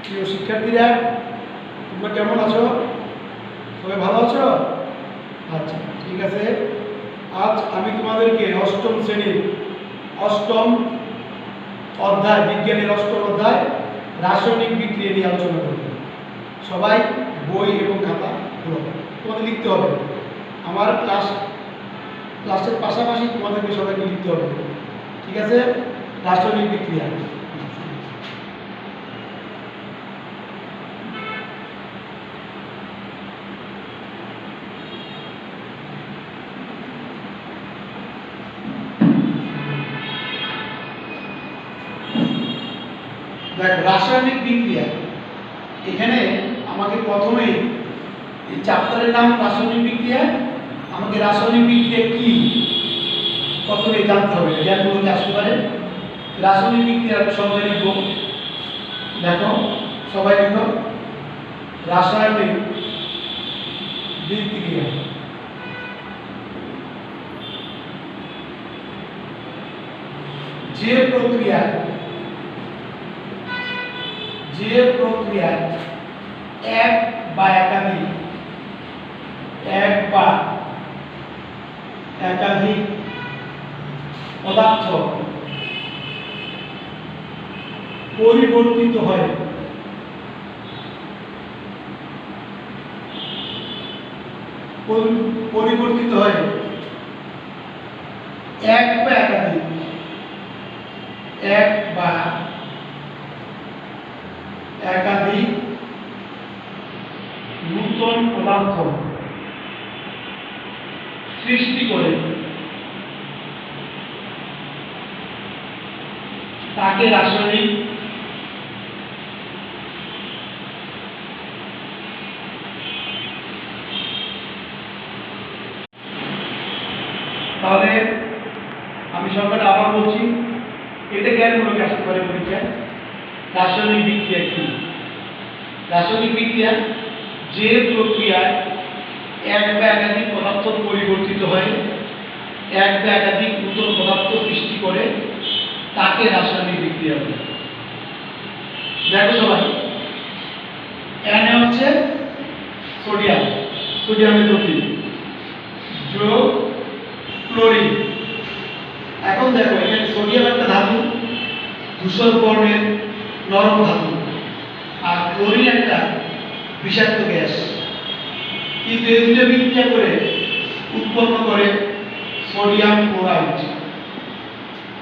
প্রিয় শিক্ষার্থীরা, তোমরা কেমন আছো? সবাই ভালো আছো? আচ্ছা, ঠিক আছে। আজ আমি তোমাদেরকে অষ্টম শ্রেণীর অষ্টম অধ্যায়, বিজ্ঞানের অষ্টম অধ্যায় রাসায়নিক বিক্রিয়া নিয়ে আলোচনা করব। সবাই বই এবং খাতা খুলো, তোমাদের লিখতে হবে। আমার ক্লাসের পাশাপাশি তোমাদেরকে সবাইকে লিখতে হবে, ঠিক আছে? রাসায়নিক বিক্রিয়া। দেখো, রাসায়নিক বিক্রিয়া, এখানে আমাকে প্রথমেই এই চ্যাপ্টারের নাম রাসায়নিক বিক্রিয়া। আমাকে রাসায়নিক বিক্রিয়া কি প্রথমে জানতে হবে, জ্ঞানগুলোকে আসতে পারে। রাসায়নিক বিক্রিয়ার সবাই লিখব। দেখো, সবাই লিখো রাসায়নিক বিক্রিয়া। যে প্রক্রিয়ায় এক বা একাধিক পদার্থ পরিবর্তিত হয়, এক বা একাধিক নূতন পদার্থ সৃষ্টি করে তাকে রাসায়নিক তাহলে আমি সংজ্ঞাটা আবার বলছি, এটা জ্ঞানমূলক আসতে পারে পরীক্ষায়। রাসায়নিক বিক্রিয়া কি? রাসায়নিক বিক্রিয়া যে প্রক্রিয়ায় এক বা একাধিক পদার্থ পরিবর্তিত হয়, এক বা একাধিক নতুন পদার্থ সৃষ্টি করে তাকে রাসায়নিক বিক্রিয়া বলে। দেখো সবাই, এন হচ্ছে সোডিয়ামের প্রতীক, যোগ ক্লোরিন। এখন দেখো, এখানে সোডিয়াম একটা ধাতু, ধূসর বর্ণের নরম ধাতু, আর ক্লোরিন একটা বিষাক্ত গ্যাস। কিন্তু এই দুটো বিক্রিয়া করে উৎপন্ন করে সোডিয়াম ক্লোরাইড।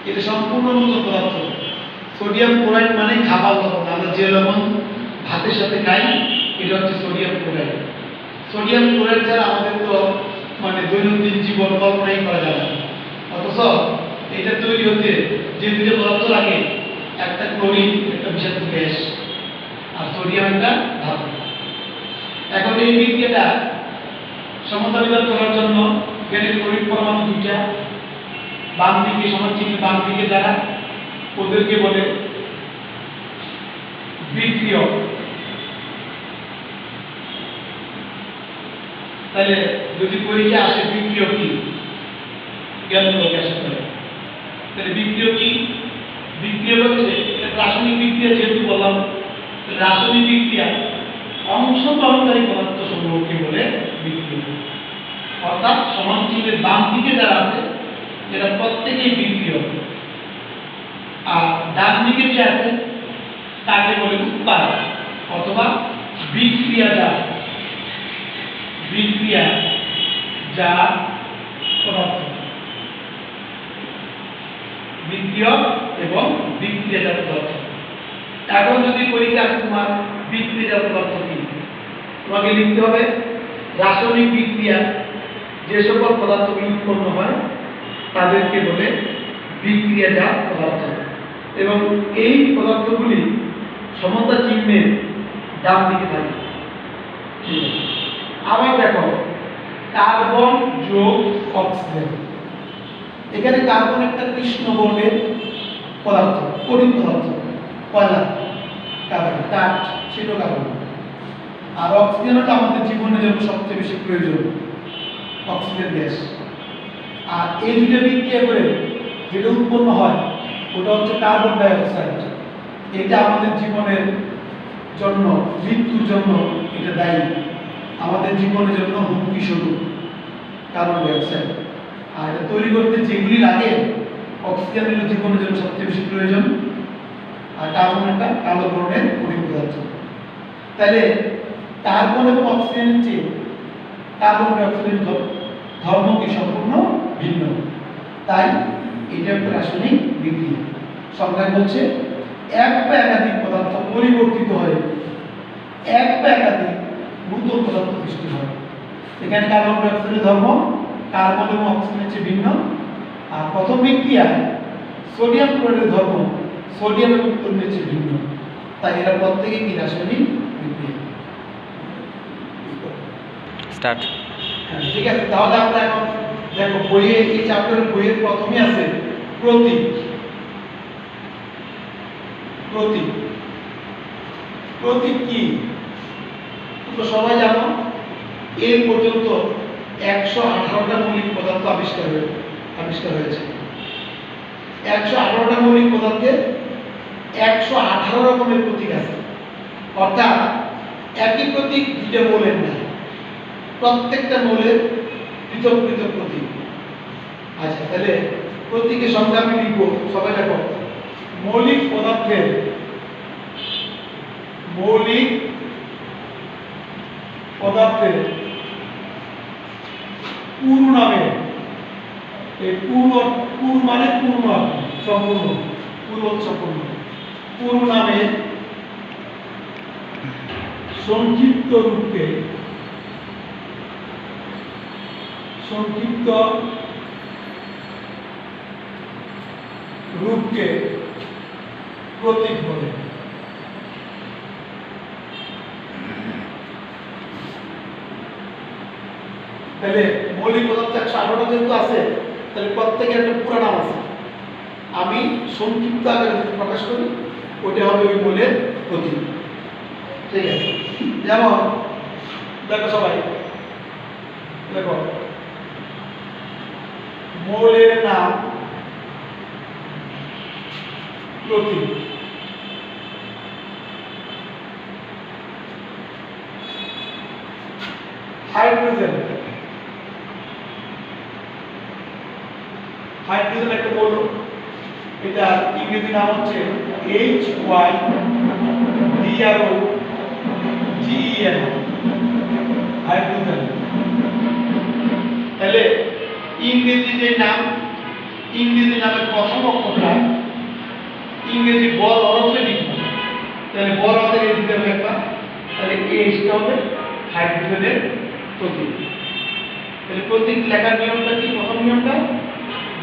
এটা সম্পূর্ণ নতুন পদার্থ। সোডিয়াম ক্লোরাইড মানে খাবার লবণ, আমরা যে লবণ ভাতের সাথে খাই, এটা হচ্ছে সোডিয়াম ক্লোরাইড। সোডিয়াম ক্লোরাইড ছাড়া আমাদের তো দৈনন্দিন জীবন কল্পনাই করা যায় না। অথচ এটা তৈরি হতে যে দুটো পদার্থ লাগে, একটা ক্লোরিন, একটা বিষাক্ত গ্যাস, আর সোডিয়াম একটা ধাতু। এখন এই বিক্রিয়াটা সমতা বিধান করার জন্য গ্যাসের ক্লোরিন পরমাণু দুইটা, বাম দিকে সমান চিহ্নের বাম দিকে যারা, ওদেরকে বলে বিক্রিয়ক। তাহলে যদি পরীক্ষা আসে বিক্রিয়ক কি, জ্ঞানমূলক আসতে পারে। তাহলে বিক্রিয়ক কি? বিক্রিয়ক হচ্ছে রাসায়নিক বিক্রিয়া। যেহেতু বললাম রাসায়নিক বিক্রিয়া অংশগ্রহণকারী পদার্থ সমূহকে বলে বিক্রিয়ক। অর্থাৎ সমান চিহ্নের বাম দিকে যারা আছে এরা প্রত্যেকেই বিক্রিয়ক, আর ডান দিকে যে আছে তাকে বলে উৎপাদক অথবা বিক্রিয়াজাত পদার্থ। বিক্রিয়ক এবং বিক্রিয়াজাত পদার্থ। এখন যদি পরীক্ষা আসে তোমার বিক্রিয়াজাত পদার্থ কি, তোমাকে লিখতে হবে রাসায়নিক বিক্রিয়া যে সকল পদার্থগুলি উৎপন্ন হয় তাদেরকে বলে বিক্রিয়াজাত পদার্থ। এবং এই পদার্থগুলি সমতা চিহ্নের ডান দিকে থাকে। আবার দেখো, কার্বন যোগ অক্সিজেন। এখানে কার্বন একটা কৃষ্ণ বর্ণের পদার্থ, কঠিন পদার্থ, কয়লা, কার্বন, কাঠ, সেটা কার্বন। আর অক্সিজেন হচ্ছে আমাদের জীবনের জন্য সবচেয়ে বেশি প্রয়োজন, অক্সিজেন গ্যাস। আর এই দুটো বিক্রিয়া করে যেটা উৎপন্ন হয় ওটা হচ্ছে কার্বন ডাই অক্সাইড। এটা আমাদের জীবনের জন্য, মৃত্যুর জন্য এটা দায়ী, আমাদের জীবনের জন্য হুমকি স্বরূপ কার্বন ডাই অক্সাইড। আর এটা তৈরি করতে যেগুলি লাগে, অক্সিজেন হলো জীবনের জন্য সবচেয়ে বেশি প্রয়োজন, আর কার্বন একটা কালো বর্ণের কঠিন পদার্থ। তাহলে কার্বন এবং অক্সিজেনের চেয়ে কার্বন ডাই অক্সাইডের ধর্ম কি সম্পূর্ণ ভিন্ন, তাই এটা একটা রাসায়নিক বিক্রিয়া। সংজ্ঞায় বলছে এক বা একাধিক পদার্থ পরিবর্তিত হয়, এক বা একাধিক নতুন পদার্থ সৃষ্টি হয়। এখানে কার্বন ডাই অক্সাইডের ধর্ম কার্বন এবং অক্সিজেনের চেয়ে ভিন্ন। আর প্রথম বিক্রিয়ায় সোডিয়াম ক্লোরাইডের ধর্ম সোডিয়াম এবং ক্লোরিনের চেয়ে ভিন্ন, তাই এরা প্রত্যেকেই কি রাসায়নিক বিক্রিয়া। স্টার্ট। ঠিক আছে, তাহলে আমরা এখন দেখো বইয়ে এই চ্যাপ্টারের বইয়ের প্রথমে আছে প্রতীক। প্রতীক প্রতীক কি তোমরা সবাই জানো, এর পর্যন্ত 118টা মৌলিক পদার্থ আবিষ্কার হয়েছে। 118টা মৌলিক পদার্থের 118 রকমের প্রতীক আছে, অর্থাৎ একই প্রতীক দুইটা মৌলের না, প্রত্যেকটা মৌলের পৃথক পৃথক প্রতীক। আচ্ছা, তাহলে প্রতীকের সংখ্যা আমি লিখবো, সবাই দেখো। মৌলিক পদার্থের পুরো নামে, এই পুরো মানে পূর্ণ, সম্পূর্ণ, পুরো নামে সংক্ষিপ্ত রূপকে প্রতীক বলে। তাহলে মৌলিক পদার্থ 118টা যেহেতু আছে, তাহলে প্রত্যেকের একটা পুরো নাম আছে। আমি সংক্ষিপ্ত আকারে প্রকাশ করি, ওটা হবে ওই মৌলের প্রতীক। ঠিক আছে, যেমন দেখো সবাই, দেখো মৌলের নাম প্রতীক। হাইড্রোজেন একটা মৌল, এটা ইংরেজি নাম হচ্ছে HYDROGEN, হাইড্রোজেন। তাহলে ইংরেজি যে নাম, ইংরেজি নামের প্রথম অক্ষরটা ইংরেজি বড় হরফে লিখব, তাহলে বড় হাতের এই দিতে হবে একটা, তাহলে এইটা হবে হাইড্রোজেনের প্রতীক। তাহলে প্রতীক লেখার নিয়মটা কি? প্রথম নিয়মটা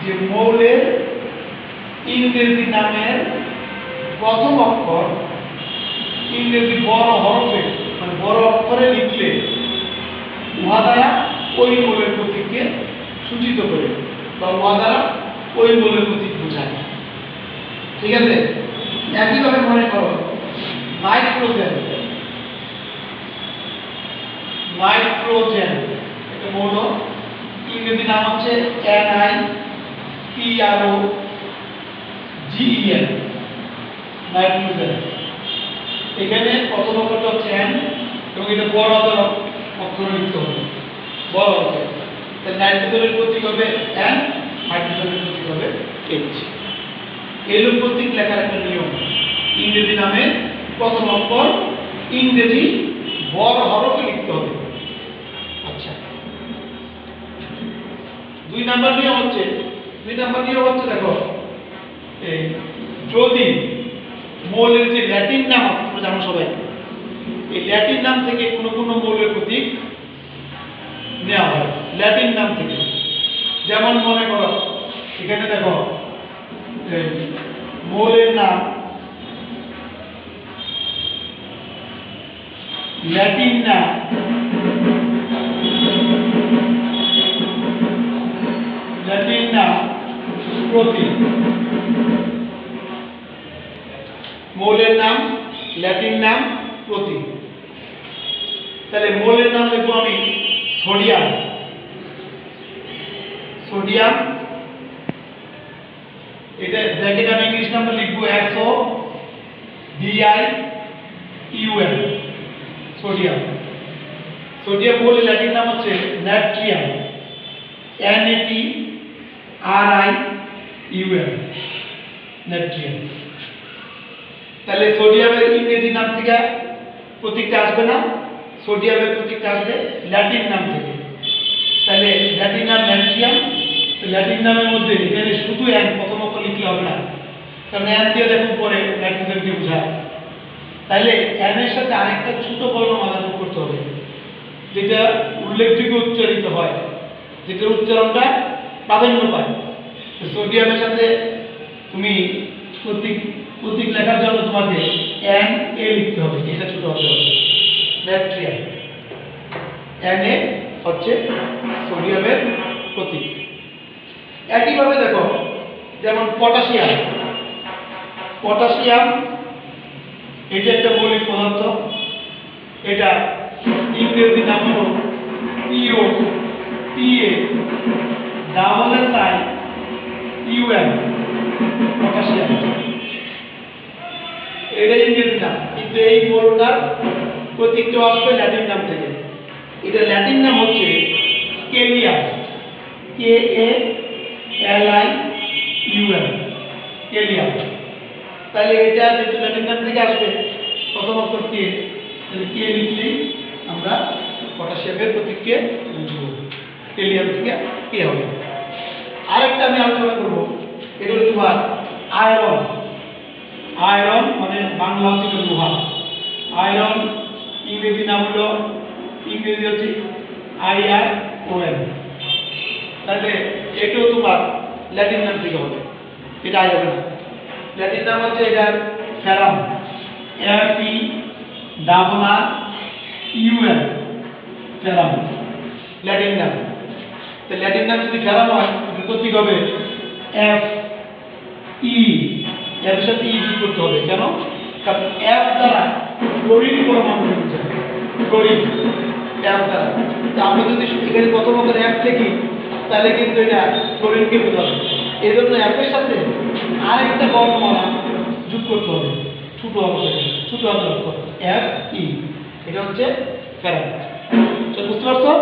যে মৌলের ইংরেজি নামের প্রথম অক্ষর ইংরেজি বড় হরফে মানে বড় অক্ষরে লিখলে উহা দ্বারা ওই মৌলের প্রতীককে সূচিত করে বা উহা দ্বারা ওই মৌলের প্রতীক বোঝায়। ঠিক আছে, একইভাবে মনে করো নাইট্রোজেন একটা মৌল, ইংরেজি নাম হচ্ছে NiTROGEN, নাইট্রোজেন। এখানে প্রথম অক্ষরটা হচ্ছে N এবং এটা বড় হাতের অক্ষরে লিখতে হবে, বড় হাতের। তাহলে নাইট্রোজেনের প্রতীক হবে N, হাইড্রোজেনের প্রতীক হবে H। এর প্রতীক লেখার একটা নিয়ম, ইংরেজি নামে প্রথম অক্ষর ইংরেজি বড় হরফে লিখতে হবে। আচ্ছা, দুই নাম্বার নিয়ম হচ্ছে দেখো, এই যদি মৌলের যে ল্যাটিন নাম আছে, তোমরা জানো সবাই, এই ল্যাটিন নাম থেকে কোনো মৌলের প্রতীক নেওয়া হয়, ল্যাটিন নাম থেকে। যেমন মনে করো এখানে দেখো মৌলের নাম ল্যাটিন নাম প্রতীক, মৌলের নাম ল্যাটিন নাম প্রতীক। তাহলে মৌলের নাম লিখবো আমি সোডিয়াম, এটা ব্র্যাকেট আমি ইংলিশ নাম্বার লিখবো SODIUM, ইউএন, সোডিয়াম। সোডিয়াম বলে ল্যাটিন নাম হচ্ছে নাট্রিয়াম, NaTriUM, নাট্রিয়াম। তাহলে সোডিয়ামের ইংরেজি নাম থেকে প্রতীকটা আসবে না, সোডিয়ামের প্রতীকটা আসবে ল্যাটিন নাম থেকে। তাহলে ল্যাটিন নাম নাট্রিয়াম, ল্যাটিন নামের মধ্যে এখানে শুধু অ্যান প্রথম অক্ষর লিখলে হবে না, কারণ অ্যান দিয়ে দেখুন পরে নাইট্রোজেনকে বোঝায়। তাহলে অ্যানের সাথে আরেকটা ছোট বর্ণমালা যোগ করতে হবে, যেটা উল্লেখযোগ্য উচ্চারিত হয়, যেটার উচ্চারণটা প্রাধান্য পায়। সোডিয়ামের সাথে তুমি প্রতীক লেখার জন্য তোমাকে Na লিখতে হবে, এটা ছোট হতে হবে, নাট্রিয়াম। Na হচ্ছে সোডিয়ামের প্রতীক। একইভাবে দেখো, যেমন পটাশিয়াম, পটাশিয়াম এটা একটা মৌলিক পদার্থ, এটা ইংরেজি নাম হলো PO, PA, পটাশিয়াম। এটা ইংরেজি নাম, কিন্তু এই মৌলটার প্রতীকটা আসবে ল্যাটিন নাম থেকে। এটা ল্যাটিন নাম হচ্ছে কেলিয়াম, KALIUM, কেলিয়াম। তাহলে এটা যেহেতু ল্যাটিন নাম থেকে আসবে, প্রথম অক্ষর কে, তাহলে কে লিখলেই আমরা পটাশিয়ামের প্রতীককে বুঝবো, কেলিয়াম থেকে কে হবে। আরেকটা আমি আলোচনা করবো, এটা হলো তোমার আয়রন। আয়রন মানে বাংলা হচ্ছে লোহা। আয়রন ইংরেজি নাম হলো, ইংরেজি হচ্ছে IRON। তাহলে এটাও তোমার ল্যাটিন নাম থেকে হবে, এটা আয়রন। ল্যাটিন নাম হচ্ছে এটার ফেরাম, FERRUM, ফেরাম ল্যাটিন নাম। তো ল্যাটিন নাম যদি ফেরাম হয়, প্রতীক হবে FE, এর সাথে ই যোগ করতে হবে। কেন? কারণ F দ্বারা ফ্লোরিন পরমাণু বোঝায়, ফ্লোরিন F দ্বারা। তো আমরা যদি এখানে প্রথম অক্ষরে F লিখি, তাহলে কিন্তু এটা ফ্লোরিনকে বোঝাবে। এই জন্য F এর সাথে আরেকটা বর্ণমালা যোগ করতে হবে, ছোট অক্ষরে, ছোট হাতের অক্ষর FE, এটা হচ্ছে ফেরাম। বুঝতে পারছো?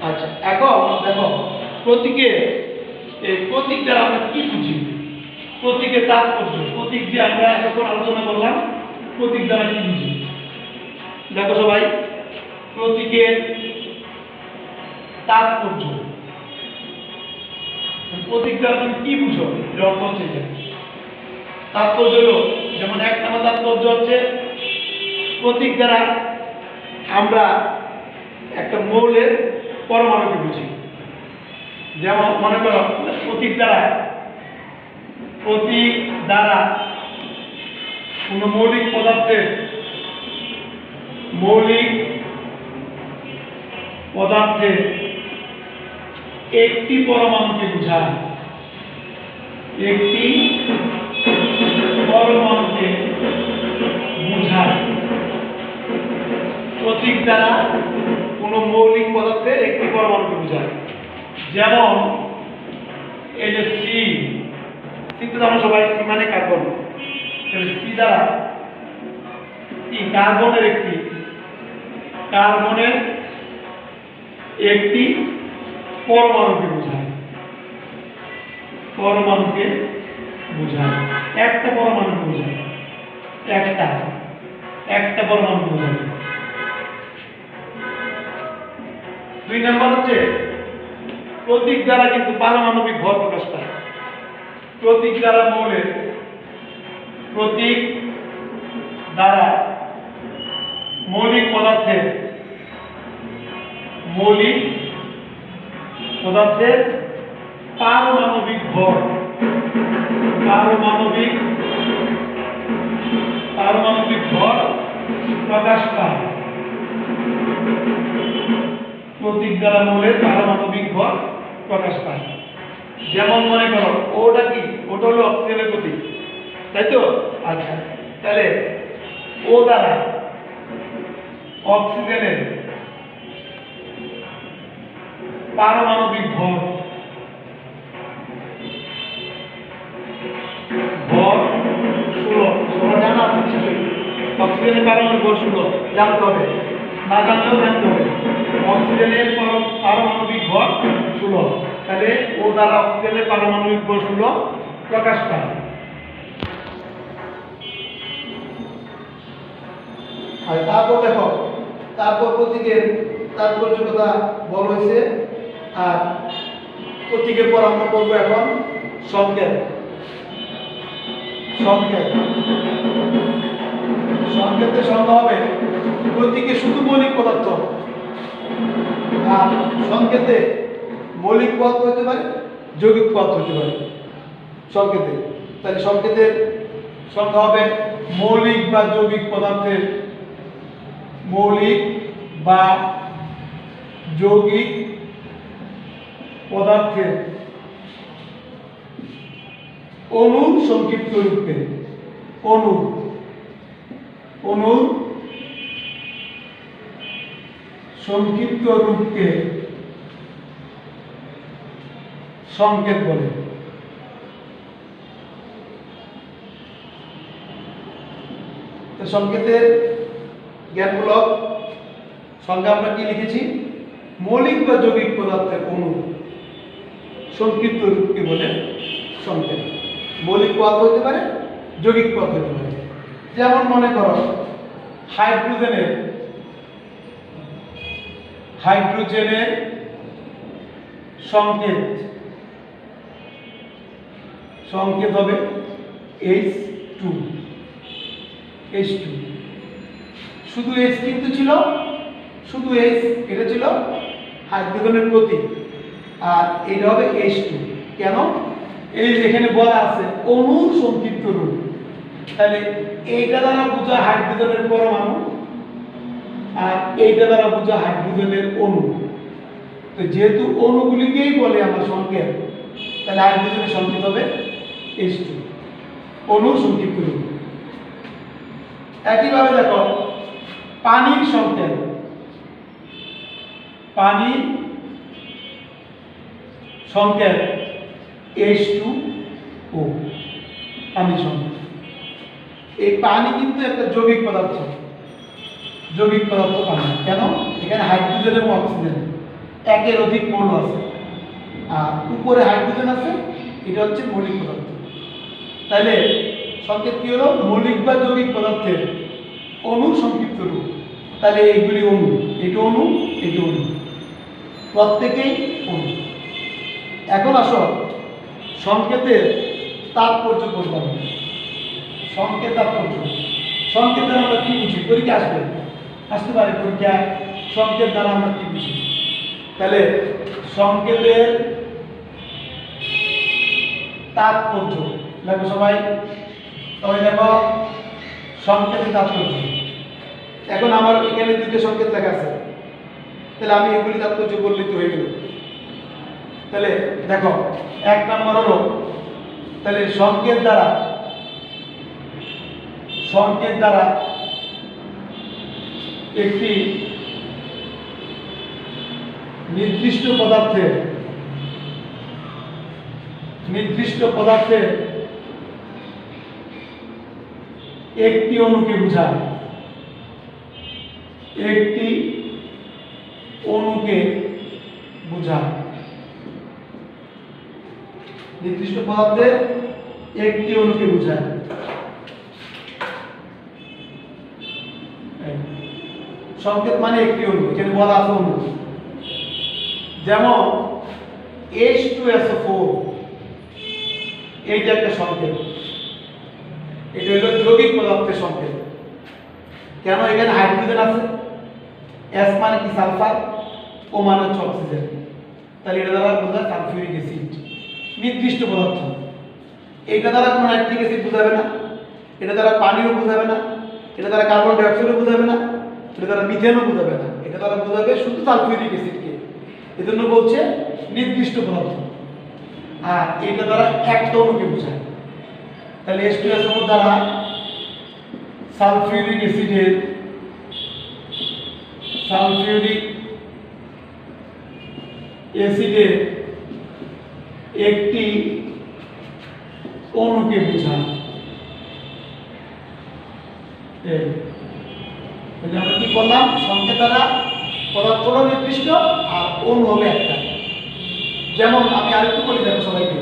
আচ্ছা, এখন দেখো প্রতীকের, এই প্রতীক দ্বারা আমরা কি বুঝি, প্রতীকের তাৎপর্য। প্রতীক যে আমরা এখন আলোচনা করলাম, প্রতীক দ্বারা কি বুঝি। দেখো সবাই, প্রতীকের তাৎপর্য, প্রতীক দ্বারা তুমি কি বুঝো, এর অর্থ হচ্ছে এটা। তাৎপর্য হলো, যেমন এক নম্বর তাৎপর্য হচ্ছে প্রতীক দ্বারা আমরা একটা মৌলের পরমাণুকে বুঝি। যেমন মনে করো, প্রতীক দ্বারা কোন মৌলিক পদার্থের একটি পরমাণুকে বোঝায়, একটি পরমাণুকে বোঝায়। প্রতীক দ্বারা কোন মৌলিক পদার্থের একটি পরমাণুকে বোঝায়। যেমন এই যে সি, তো আমরা সবাই সি মানে কার্বন। সি দ্বারা কি কার্বনের একটি পরমাণুকে বোঝায়, একটা পরমাণু বোঝায়, একটা পরমাণু বোঝায়। দুই নম্বর হচ্ছে প্রতীক দ্বারা কিন্তু পারমাণবিক ভর প্রকাশ পায়। প্রতীক দ্বারা মৌলিক পদার্থের পারমাণবিক ভর প্রকাশ পায়। প্রতীক দ্বারা মৌলের পারমাণবিক ভর প্রকাশ পায়। যেমন মনে করো, ওটা কি, ওটা হলো অক্সিজেনের প্রতীক, তাই তো? আচ্ছা, তাহলে ও দ্বারা অক্সিজেনের পারমাণবিক ভর 16 জানা আছে নিশ্চয়ই। অক্সিজেনের পারমাণবিক ভর 16 জানতে হবে, না জানলেও জানতে হবে। অক্সিজেনের পারমাণবিক ভর 16, তাহলে ও দ্বারা অক্সিজেনের পারমাণবিক ভর 16 প্রকাশ পায়। আর তারপর দেখো, তারপর প্রতীকের তাৎপর্যকতা বল হয়েছে। আর প্রতীকের পর আমরা করবো এখন সংকেত। সংকেতের সংজ্ঞা হবে প্রতীকে শুধু মৌলিক পদার্থ, আর সংকেতে মৌলিক পদার্থ হতে পারে, যৌগিক পদার্থ হতে পারে সংকেতে। তাহলে সংকেতের সংজ্ঞা হবে মৌলিক বা যৌগিক পদার্থের অণুর সংক্ষিপ্ত রূপকে সংকেত বলে। তো সংকেতের জ্ঞানমূলক সংজ্ঞা আমরা কি লিখেছি? মৌলিক বা যৌগিক পদার্থের অণু সংক্ষিপ্ত রূপকে বলে সংকেত। মৌলিক পদার্থ হতে পারে, যৌগিক পদার্থ হতে পারে। যেমন মনে করো হাইড্রোজেনের সংকেত হবে H2। শুধু H কিন্তু ছিল, শুধু H, এটা ছিল হাইড্রোজেনের প্রতীক, আর এটা হবে H2। কেন? এই যেখানে বলা আছে অণুর সংক্ষিপ্ত রূপ, তাহলে এইটা দ্বারা বোঝা হাইড্রোজেনের পরমাণু, আর এইটা দ্বারা বোঝা হাইড্রোজেনের অণু। তো যেহেতু অণুগুলিকেই বলে আমরা সংকেত, তাহলে হাইড্রোজেনের সংকেত হবে H2, অণুর সংক্ষিপ্ত রূপ। একইভাবে দেখো পানির সংকেত, H2O, পানির সংকেত। এই পানি কিন্তু একটা যৌগিক পদার্থ, পানি। কেন? এখানে হাইড্রোজেন এবং অক্সিজেন একের অধিক মৌল আছে, আর উপরে হাইড্রোজেন আছে, এটা হচ্ছে মৌলিক পদার্থ। তাহলে সংকেত কি হলো? মৌলিক বা যৌগিক পদার্থের অণুর সংক্ষিপ্ত রূপ। তাহলে এইগুলি অণু, এটা অণু, প্রত্যেকেই অণু। এখন আসো সংকেতের তাৎপর্য করলাম। সংকেত দ্বারা আমরা কি বুঝি? পরীক্ষা আসতে পারে পরীক্ষায় সংকেত দ্বারা আমরা কি বুঝি? তাহলে সংকেতের তাৎপর্য দেখো সবাই দেখো সংকেতের তাৎপর্য। এখন আমার এখানে দুটো সংকেত লেখা আছে, তাহলে আমি এগুলি তাৎপর্য বললে তো হয়ে গেল। তাহলে দেখো 1 নম্বর হলো, তাহলে সংকেত দ্বারা একটি নির্দিষ্ট পদার্থের একটি অণুকে বোঝায়, নির্দিষ্ট পদার্থের একটি অণুকে বোঝায়। সংকেত মানে একটি অণু, এখানে বলা আছে অণু। যেমন H2SO4, এইটা একটা সংকেত, এটা হলো যৌগিক পদার্থের সংকেত। কেন? এখানে হাইড্রোজেন আছে, S মানে কি? সালফার, O মানে হচ্ছে অক্সিজেন। তাহলে এটা দ্বারা বোঝায় সালফিউরিক অ্যাসিড, নির্দিষ্ট পদার্থ। এটা দ্বারা কোনো নাইট্রিক অ্যাসিড বোঝাবে না, এটা দ্বারা পানিও বোঝাবে না, এটা দ্বারা কার্বন ডাইঅক্সাইডও বোঝাবে না, এটা দ্বারা মিথেনও বোঝাবে না, এটা দ্বারা বোঝাবে শুধু সালফিউরিক অ্যাসিডকে। এজন্য বলছে নির্দিষ্ট পদার্থ। আর এটা দ্বারা একটা অণুকে বোঝায়। তাহলে H2SO4 দ্বারা সালফিউরিক অ্যাসিডের একটি অণুকে বোঝায়। তাহলে আমরা কি করলাম, সংকেত দ্বারা পদার্থটা নির্দিষ্ট আর অণু হবে একটা। যেমন আমি আরেকটু বলি দেখো সবাইকে,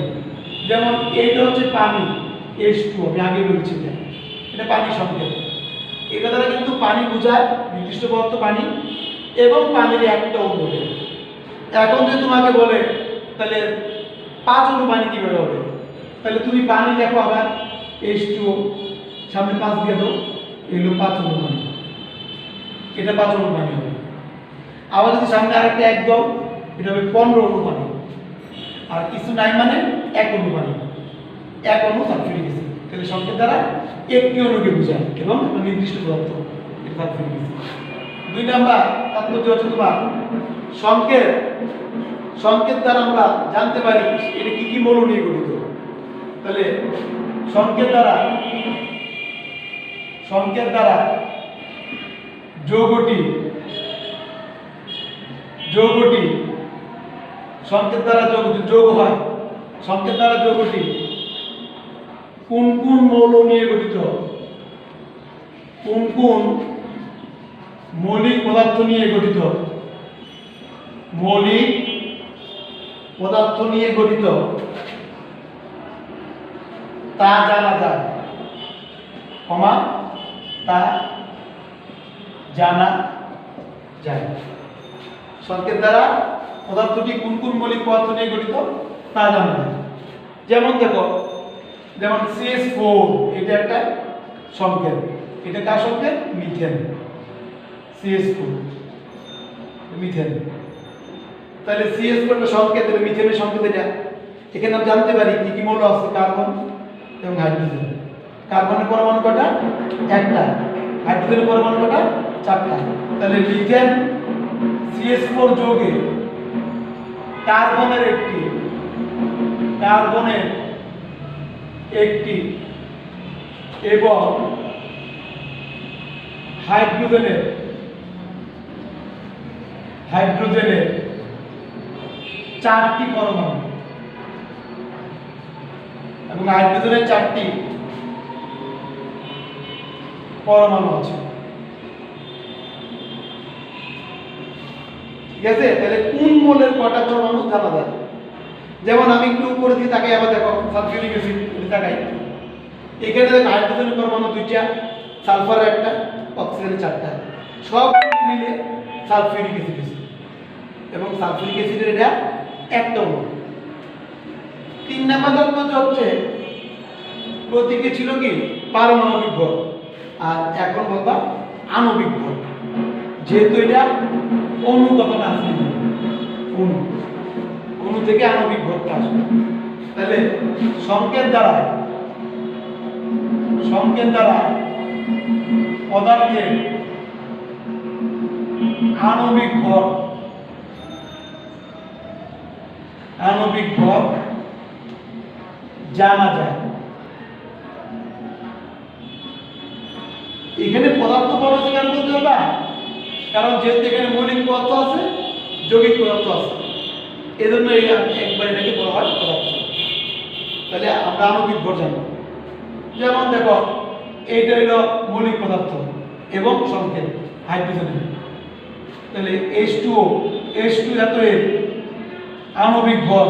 যেমন এইটা হচ্ছে পানি H2, আমি আগে বলছি এটা পানি সংকেত। এটা দ্বারা কিন্তু পানি বোঝায়, নির্দিষ্ট পদার্থ পানি এবং পানির একটা অণু। এখন যদি তোমাকে বলে তাহলে 5 অণু পানি কিভাবে হবে, তাহলে তুমি পানি দেখো আবার H2O সামনে 5 দিয়ে দাও, এগুলো 5 অণু পানি, এটা 5 অণু পানি হবে। আবার যদি সামনে আরেকটা 1 দাও, এটা হবে 15 অণু পানি। আর কিছু নাই মানে 1 অণু পানি, 1 অণু সালফিউরিক অ্যাসিড। তাহলে সংকেত দ্বারা একটি অণুকে বোঝায় এবং একটা নির্দিষ্ট পদার্থ, এটা সালফিউরিক অ্যাসিড। 2 নাম্বার তাৎপর্য হচ্ছে তোমার সংকেত। সংকেত দ্বারা আমরা জানতে পারি এটা কি কি মৌল নিয়ে গঠিত। তাহলে সংকেত দ্বারা যৌগটি সংকেত দ্বারা যৌগ হয়। সংকেত দ্বারা যৌগটি কোন কোন মৌল নিয়ে গঠিত, কোন কোন মৌলিক পদার্থ নিয়ে গঠিত, মৌলিক পদার্থ নিয়ে গঠিত তা জানা যায়, তা জানা যায়। সংকেত দ্বারা পদার্থটি কোন কোন মৌলিক পদার্থ নিয়ে গঠিত তা জানা যায়। যেমন দেখো, যেমন CH4 এটা একটা সংকেত, এটা কার সংকেত, মিথেন। CH4 মিথেন, তাহলে CH4 এর সংকেত, মিথেনের সংকেত এটা। এখানে আমরা জানতে পারি কি কি মৌল আছে, কার্বন এবং হাইড্রোজেন। কার্বনের পরমাণু কয়টা, একটা। হাইড্রোজেনের পরমাণু কয়টা, চারটা। তাহলে মিথেন CH4 যৌগে কার্বনের একটি এবং হাইড্রোজেনের 4টি পরমাণু এবং হাইড্রোজেনের 4টি পরমাণু আছে। ঠিক আছে, তাহলে কোন মৌলের কয়টা পরমাণু জানা যায়। যেমন আমি একটু উপরে দিয়ে তাকাই, আবার দেখো সালফিউরিক অ্যাসিড তাকাই, এখানে দেখো হাইড্রোজেনের পরমাণু 2টা, সালফারের 1টা, অক্সিজেনের 4টা, সব মিলে সালফিউরিক অ্যাসিড এবং সালফিউরিক অ্যাসিডের এটা একটা অণু। 3 নাম্বার তাৎপর্য হচ্ছে প্রতীকে ছিল কি পারমাণবিক ভর, আর এখন বলবা আণবিক ভর। যেহেতু এটা অণু কথাটা আসবে, অণু থেকে আণবিক ভরটা আসবে। তাহলে সংকেত দ্বারা পদার্থের আণবিক ভর জানা যায়। এখানে পদার্থ বলা কেন বলতে হবে, কারণ যেহেতু এখানে মৌলিক পদার্থ আছে, যৌগিক পদার্থ আছে, এজন্য একবার এটাকে বলা হয় পদার্থ। তাহলে আমরা আণবিক ভর জানবো। যেমন দেখো, এইটা হলো মৌলিক পদার্থ এবং সংকেত হাইড্রোজেন। তাহলে H2O এত এর আণবিক ভর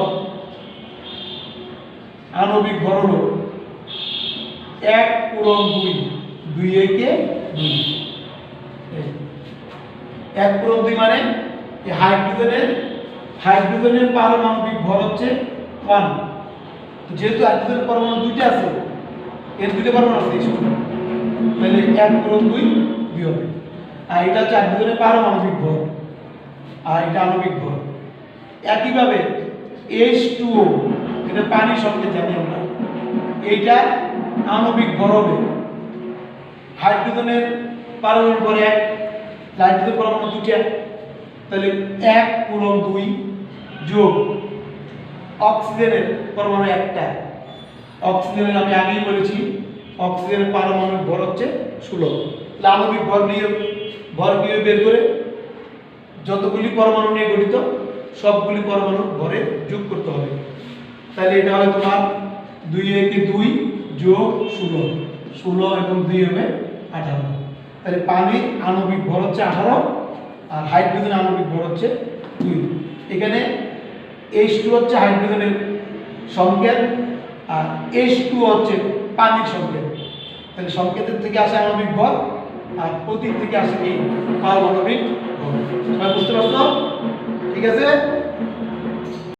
হলো 1/2, 2 একে 2। 1/2 মানে হাইড্রোজেনের পারমাণবিক ভর হচ্ছে 1। যেহেতু হাইড্রোজেনের পরমাণু 2টা আছে, এর 2টা পরমাণু আছে, তাহলে 1/2 হবে। আর এটা হচ্ছে হাইড্রোজেনের পারমাণবিক ভর, আর এটা আণবিক ভর। একইভাবে H2O এটা পানির সংকেত জানি আমরা, এইটা আণবিক ভর হবে হাইড্রোজেনের পারমাণবিক ভর 1, হাইড্রোজেন পরমাণু 2টা, তাহলে 1/2 যোগ অক্সিজেনের পরমাণু 1টা। অক্সিজেনের আমি আগেই বলেছি অক্সিজেনের পারমাণবিক ভর হচ্ছে 16। তাহলে আণবিক ভর বের করে যতগুলি পরমাণু নিয়ে গঠিত সবগুলি পরমাণু ভরে যোগ করতে হবে। তাহলে এটা হয় তোমার 2 একে 2 যোগ 16 এবং 2 হবে 18। তাহলে পানির আণবিক ভর হচ্ছে 18 আর হাইড্রোজেনের আণবিক ভর হচ্ছে 2। এখানে H2 হচ্ছে হাইড্রোজেনের সংকেত আর H2 হচ্ছে পানির সংকেত। তাহলে সংকেতের থেকে আসে আণবিক ভর আর প্রতীক থেকে আসে কি পারমাণবিক ভর। সবাই বুঝতে পারছো? ঠিক আছে।